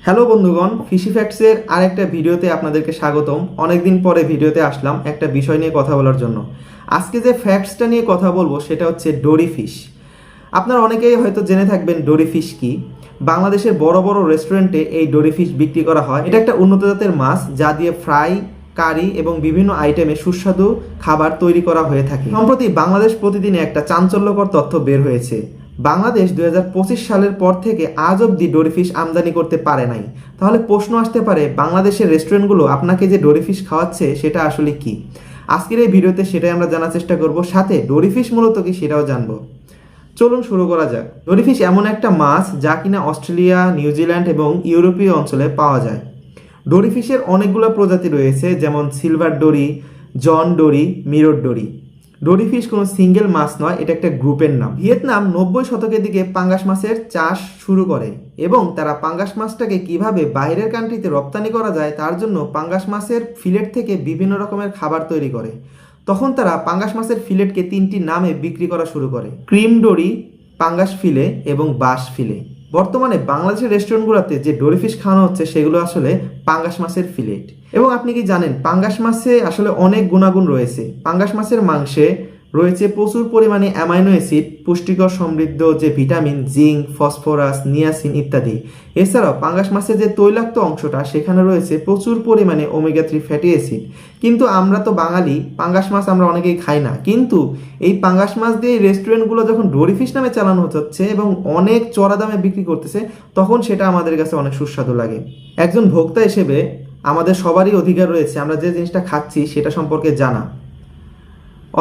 Hello বন্ধুগণ, fishy ফ্যাক্টসের আরেকটা ভিডিওতে আপনাদেরকে স্বাগতম। অনেকদিন পরে ভিডিওতে আসলাম একটা বিষয় নিয়ে কথা বলার জন্য। আজকে যে ফ্যাক্টসটা নিয়ে কথা বলবো সেটা হচ্ছে ডোরি ফিশ। আপনারা অনেকেই হয়তো জেনে থাকবেন ডোরি ফিশ কি। বাংলাদেশের বড় বড় রেস্টুরেন্টে এই ডোরি ফিশ বিক্রি করা হয়। এটা একটা উন্নত জাতের মাছ যা দিয়ে ফ্রাই, কারি এবং বিভিন্ন আইটেমে সুস্বাদু খাবার তৈরি করা হয়ে থাকে। সম্প্রতি বাংলাদেশ প্রতিদিনে একটা চাঞ্চল্যকর তথ্য বের হয়েছে। বাংলাদেশ 2025 সালের পর থেকে আজ অবধি ডোরি ফিশ আমদানি করতে পারে নাই। তাহলে প্রশ্ন আসতে পারে, বাংলাদেশের রেস্টুরেন্টগুলো আপনাকে যে ডোরি ফিশ খাওয়াচ্ছে সেটা আসলে কি? আজকের এই ভিডিওতে সেটাই আমরা জানার চেষ্টা করব, সাথে ডোরি ফিশ মূলত কি সেটাও জানবো। চলুন শুরু করা যাক। ডোরি ফিশ এমন একটা মাছ যা কিনা অস্ট্রেলিয়া, নিউজিল্যান্ড এবং ইউরোপীয় অঞ্চলে পাওয়া যায়। ডোরি ফিশের অনেকগুলো প্রজাতি রয়েছে, যেমন সিলভার ডোরি, জন ডোরি, মিরর ডোরি। ডোরি ফিশ কোনো সিঙ্গেল মাছ নয়, এটা একটা গ্রুপের নাম। ভিয়েতনাম 90 শতকের দিকে পাঙ্গাস মাছের চাষ শুরু করে এবং তারা পাঙ্গাস মাছটাকে কিভাবে বাইরের কান্ট্রিতে রপ্তানি করা যায় তার জন্য পাঙ্গাস মাছের ফিলেট থেকে বিভিন্ন রকমের খাবার তৈরি করে। তখন তারা পাঙ্গাস মাছের ফিলেটকে 3টি নামে বিক্রি করা শুরু করে: ক্রিম ডোরি, পাঙ্গাস ফিলে এবং বাস ফিলে। বর্তমানে বাংলাদেশের রেস্টুরেন্টগুলোতে যে ডোরি ফিশ খাওয়ানো হচ্ছে সেগুলো আসলে পাঙ্গাস মাছের ফিলেট। এবং আপনি কি জানেন, পাঙ্গাস মাছে আসলে অনেক গুণাগুণ রয়েছে। পাঙ্গাস মাছের মাংসে রয়েছে প্রচুর পরিমাণে অ্যামাইনো অ্যাসিড, পুষ্টিকর সমৃদ্ধ যে ভিটামিন, জিঙ্ক, ফসফরাস, নিয়াসিন ইত্যাদি। এছাড়াও পাঙ্গাস মাছের যে তৈলাক্ত অংশটা সেখানে রয়েছে প্রচুর পরিমাণে ওমেগা 3 ফ্যাটি অ্যাসিড। কিন্তু আমরা তো বাঙালি, পাঙ্গাস মাছ আমরা অনেকেই খাই না। কিন্তু এই পাঙ্গাস মাছ দিয়ে রেস্টুরেন্টগুলো যখন ডোরি ফিশ নামে চালানো হচ্ছে এবং অনেক চড়া দামে বিক্রি করতেছে, তখন সেটা আমাদের কাছে অনেক সুস্বাদু লাগে। একজন ভোক্তা হিসেবে আমাদের সবারই অধিকার রয়েছে আমরা যে জিনিসটা খাচ্ছি সেটা সম্পর্কে জানা।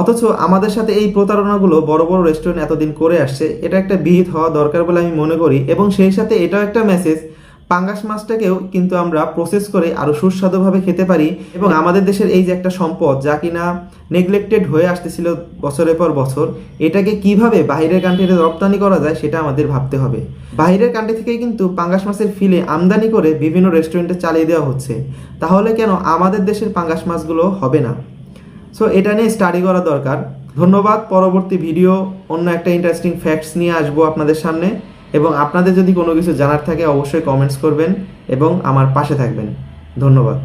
অথচ আমাদের সাথে এই প্রতারণাগুলো বড় বড় রেস্টুরেন্ট এতদিন করে আসছে। এটা একটা বিহিত হওয়া দরকার বলে আমি মনে করি। এবং সেই সাথে এটাও একটা মেসেজ, পাঙ্গাস মাছটাকেও কিন্তু আমরা প্রসেস করে আরও সুস্বাদুভাবে খেতে পারি। এবং আমাদের দেশের এই যে একটা সম্পদ যা কিনা নেগলেক্টেড হয়ে আসতেছিল বছরের পর বছর, এটাকে কিভাবে বাইরের কান্ট্রিতে রপ্তানি করা যায় সেটা আমাদের ভাবতে হবে। বাইরের কান্ট্রি থেকেই কিন্তু পাঙ্গাস মাছের ফিলে আমদানি করে বিভিন্ন রেস্টুরেন্টে চালিয়ে দেওয়া হচ্ছে। তাহলে কেন আমাদের দেশের পাঙ্গাস মাছগুলো হবে না? সো এটা নিয়ে স্টাডি করা দরকার। ধন্যবাদ। পরবর্তী ভিডিও অন্য একটা ইন্টারেস্টিং ফ্যাক্টস নিয়ে আসবো আপনাদের সামনে। এবং আপনাদের যদি কোনো কিছু জানার থাকে অবশ্যই কমেন্টস করবেন এবং আমার পাশে থাকবেন। ধন্যবাদ।